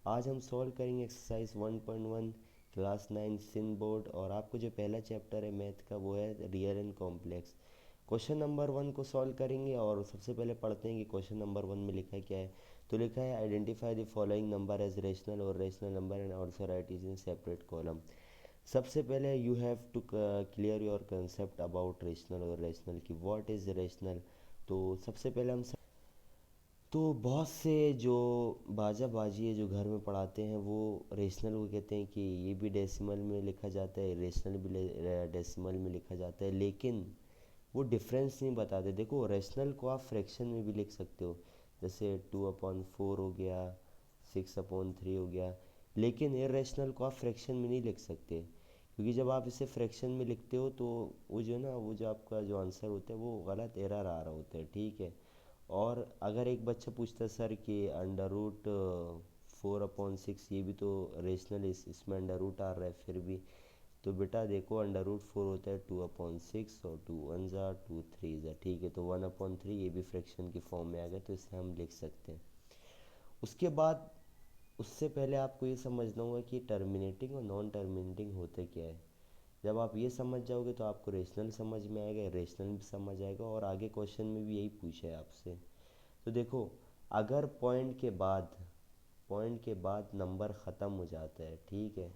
आज हम सॉल्व करेंगे एक्सरसाइज 1.1 क्लास 9 सिन बोर्ड। और आपको जो पहला चैप्टर है मैथ का वो है real and complex. Question number 1 को सॉल्व करेंगे और सबसे पहले पढ़ते हैं कि क्वेश्चन नंबर 1 में लिखा क्या है। तो लिखा है identify the following number as rational और rational number and also write is in separate column. सबसे पहले you have to clear your concept about rational और रेशनल की व्हाट इज़ रेशनल। तो सबसे पहले हम तो बहुत से जो बाजा बाजी है जो घर में पढ़ाते हैं वो रेशनल को कहते हैं कि ये भी डेसिमल में लिखा जाता है, रेशनल भी डेसिमल में लिखा जाता है, लेकिन वो डिफरेंस नहीं बताते। देखो रेशनल को आप फ्रैक्शन में भी लिख सकते हो, जैसे 2/4 हो गया, 6/3 हो गया, लेकिन इरेशनल को आप फ्रैक्शन में नहीं लिख सकते, क्योंकि जब आप इसे फ्रैक्शन में लिखते हो तो वो जो है ना, वो जो आपका जो आंसर होता है वो गलत एरर आ रहा होता है, ठीक है। और अगर एक बच्चा पूछता है सर कि √4/6 ये भी तो रेशनल, इसमें अंडर रूट आ रहा है फिर भी, तो बेटा देखो √4 होता है 2/6 और 2 1 2 3 ठीक है, तो 1/3 ये भी फ्रैक्शन की फॉर्म में आ गया, तो इसे हम लिख सकते हैं। उसके बाद उससे पहले आपको ये समझना होगा कि टर्मिनेटिंग और नॉन टर्मिनेटिंग होते क्या है। जब आप ये समझ जाओगे तो आपको रेशनल समझ में आएगा, रेशनल भी समझ आएगा, और आगे क्वेश्चन में भी यही पूछा है आपसे। तो देखो, अगर पॉइंट के बाद नंबर ख़त्म हो जाता है, ठीक है,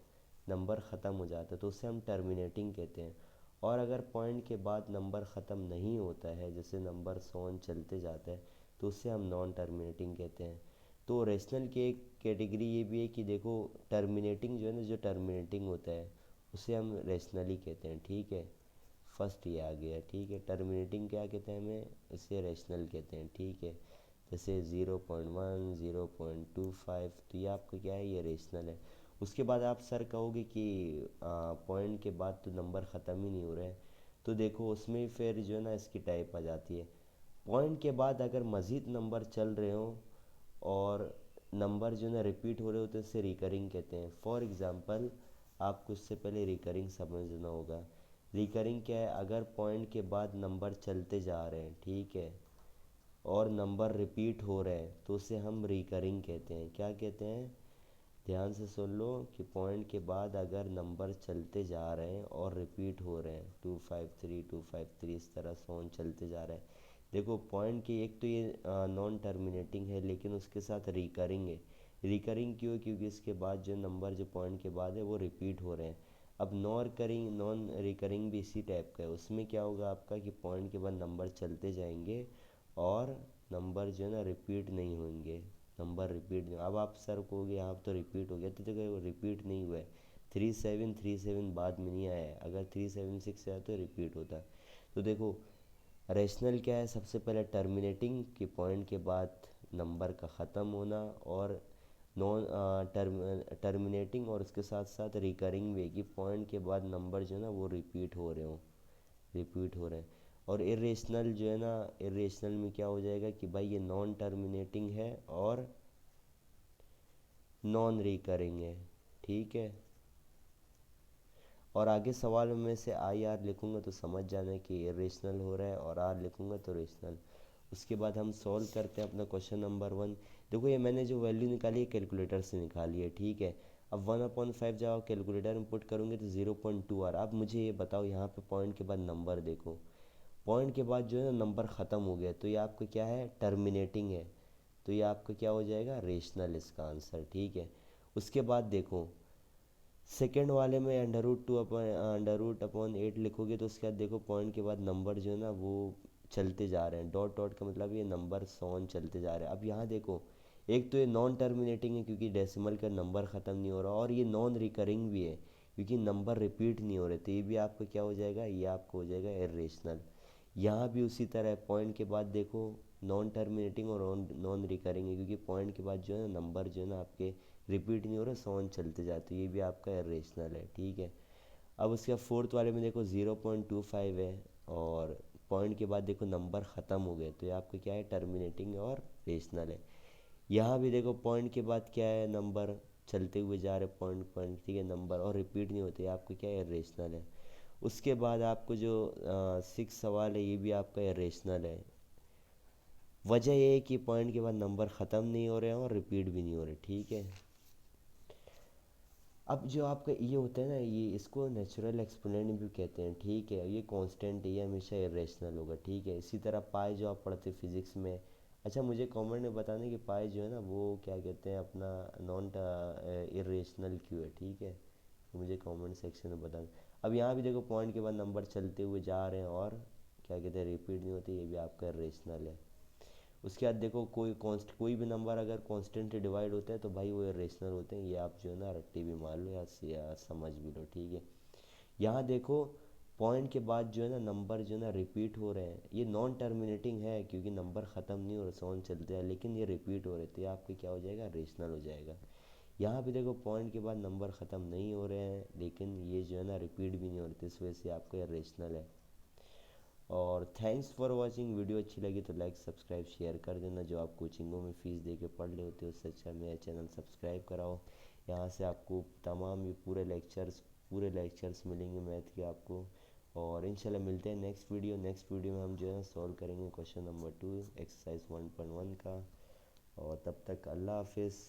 नंबर ख़त्म हो जाता है तो उसे हम टर्मिनेटिंग कहते हैं। और अगर पॉइंट के बाद नंबर ख़त्म नहीं होता है, जैसे नंबर सोन चलते जाता है, तो उसे हम नॉन टर्मिनेटिंग कहते हैं। तो रेशनल की एक कैटेगरी ये भी है कि देखो, टर्मिनेटिंग जो है ना, जो टर्मिनेटिंग होता है उसे हम रेशनली कहते हैं, ठीक है। फर्स्ट ये आ गया, ठीक है। टर्मिनेटिंग क्या कहते हैं, हमें इसे रेशनल कहते हैं, ठीक है। जैसे 0.1 0.25, तो ये आपका क्या है, ये रेशनल है। उसके बाद आप सर कहोगे कि पॉइंट के बाद तो नंबर ख़त्म ही नहीं हो रहा है, तो देखो उसमें फिर जो है ना इसकी टाइप आ जाती है। पॉइंट के बाद अगर मज़ीद नंबर चल रहे हो और नंबर जो है ना रिपीट हो रहे होते हैं, इससे रिकरिंग कहते हैं। फॉर एग्ज़ाम्पल, आपको इससे पहले रिकरिंग समझना होगा। रिकरिंग क्या है, अगर पॉइंट के बाद नंबर चलते जा रहे हैं, ठीक है, और नंबर रिपीट हो रहे हैं, तो उसे हम रिकरिंग कहते हैं। क्या कहते हैं, ध्यान से सुन लो कि पॉइंट के बाद अगर नंबर चलते जा रहे हैं और रिपीट हो रहे हैं, 253 इस तरह से ऑन चलते जा रहे हैं। देखो पॉइंट की एक तो ये नॉन टर्मिनेटिंग है, लेकिन उसके साथ रिकरिंग है। रिकरिंग क्यों, क्योंकि इसके बाद जो नंबर जो पॉइंट के बाद है वो रिपीट हो रहे हैं। अब नॉन रिकरिंग भी इसी टाइप का है। उसमें क्या होगा आपका कि पॉइंट के बाद नंबर चलते जाएंगे और नंबर जो है ना रिपीट नहीं होंगे, नंबर रिपीट नहीं। अब आप सर कहोगे यहाँ तो रिपीट हो गया, तो देखो रिपीट नहीं हुआ है। 3737 बाद में नहीं आया है, अगर 376 आया तो रिपीट होता। तो देखो रेशनल क्या है, सबसे पहले टर्मिनेटिंग कि पॉइंट के बाद नंबर का ख़त्म होना, और नॉन टर्मिनेटिंग और उसके साथ साथ रिकरिंग भी कि पॉइंट के बाद नंबर जो है ना वो रिपीट हो रहे हैं। और इरेशनल जो है ना, इरेशनल में क्या हो जाएगा कि भाई ये नॉन टर्मिनेटिंग है और नॉन रिकरिंग है, ठीक है। और आगे सवाल में से आई आर लिखूंगा तो समझ जाना कि इरेशनल हो रहा है, और आर लिखूंगा तो रेशनल। उसके बाद हम सॉल्व करते हैं अपना क्वेश्चन नंबर 1। देखो ये मैंने जो वैल्यू निकाली है कैलकुलेटर से निकाली है, ठीक है। अब 1/5 जब आप कैलकुलेटर में पुट करोगे तो 0.2 आ रहा। अब मुझे ये बताओ, यहाँ पे पॉइंट के बाद नंबर देखो, पॉइंट के बाद जो है ना नंबर ख़त्म हो गया, तो ये आपका क्या है, टर्मिनेटिंग है, तो ये आपका क्या हो जाएगा, रेशनल इसका आंसर, ठीक है। उसके बाद देखो सेकेंड वाले में √2/8 लिखोगे, तो उसके बाद देखो पॉइंट के बाद नंबर जो है ना वो चलते जा रहे हैं, डॉट डॉट का मतलब ये नंबर सोन चलते जा रहे हैं। अब यहाँ देखो, एक तो ये नॉन टर्मिनेटिंग है क्योंकि डेसिमल का नंबर ख़त्म नहीं हो रहा, और ये नॉन रिकरिंग भी है क्योंकि नंबर रिपीट नहीं हो रहे, तो ये भी आपका क्या हो जाएगा, ये आपको हो जाएगा इरेशनल। यहाँ भी उसी तरह पॉइंट के बाद देखो नॉन टर्मिनेटिंग और नॉन रिकरिंग है, क्योंकि पॉइंट के बाद जो है ना नंबर जो है ना आपके रिपीट नहीं हो रहा, सॉन चलते जाते, ये भी आपका इरेशनल है, ठीक है। अब उसके बाद फोर्थ वाले में देखो 0.25 है, और पॉइंट के बाद देखो नंबर ख़त्म हो गए, तो ये आपका क्या है, टर्मिनेटिंग और रेशनल है। यहाँ भी देखो पॉइंट के बाद क्या है, नंबर चलते हुए जा रहे पॉइंट पॉइंट, ठीक है, नंबर और रिपीट नहीं होते, आपका क्या है, इरेशनल है। उसके बाद आपको जो 6 सवाल है ये भी आपका इरेशनल है। वजह ये है कि पॉइंट के बाद नंबर ख़त्म नहीं हो रहे हैं और रिपीट भी नहीं हो रहे, ठीक है। अब जो आपका ये होता है ना, ये इसको नेचुरल एक्सपोनेंट भी कहते हैं, ठीक है। ये कांस्टेंट है, ये हमेशा इरेशनल होगा, ठीक है। इसी तरह पाई जो आप पढ़ते फिजिक्स में। अच्छा, मुझे कमेंट में बताने कि पाई जो है ना वो क्या कहते हैं अपना नॉन इरेशनल क्यों है, ठीक है। तो मुझे कमेंट सेक्शन में बताना। अब यहाँ भी देखो पॉइंट के बाद नंबर चलते हुए जा रहे हैं और क्या कहते हैं रिपीट नहीं होते, ये भी आपका इरेशनल है। उसके बाद देखो कोई भी नंबर अगर कांस्टेंट से डिवाइड होता है तो भाई वो इरेशनल होते हैं, ये आप जो है ना रट्टी भी मान लो या समझ भी लो, ठीक है। यहाँ देखो पॉइंट के बाद जो है ना नंबर जो है ना रिपीट हो रहे हैं, ये नॉन टर्मिनेटिंग है क्योंकि नंबर ख़त्म नहीं हो रहा, सॉन चलते हैं, लेकिन ये रिपीट हो रहे थे, आपके क्या हो जाएगा, रेशनल हो जाएगा। यहाँ पे देखो पॉइंट के बाद नंबर ख़त्म नहीं हो रहे हैं लेकिन ये जो है ना रिपीट भी नहीं हो रहे थे, इस वजह से आपका ये रेशनल है। और थैंक्स फॉर वॉचिंग। वीडियो अच्छी लगी तो लाइक सब्सक्राइब शेयर कर देना। जो आप कोचिंगों में फ़ीस दे के पढ़ रहे होते हो उससे अच्छा मेरा चैनल सब्सक्राइब कराओ। यहाँ से आपको तमाम ये पूरे लेक्चर्स मिलेंगे मैथ के आपको। और इंशाल्लाह मिलते हैं नेक्स्ट वीडियो में हम जो है सॉल्व करेंगे क्वेश्चन नंबर 2 एक्सरसाइज 1.1 का। और तब तक अल्लाह हाफिज़।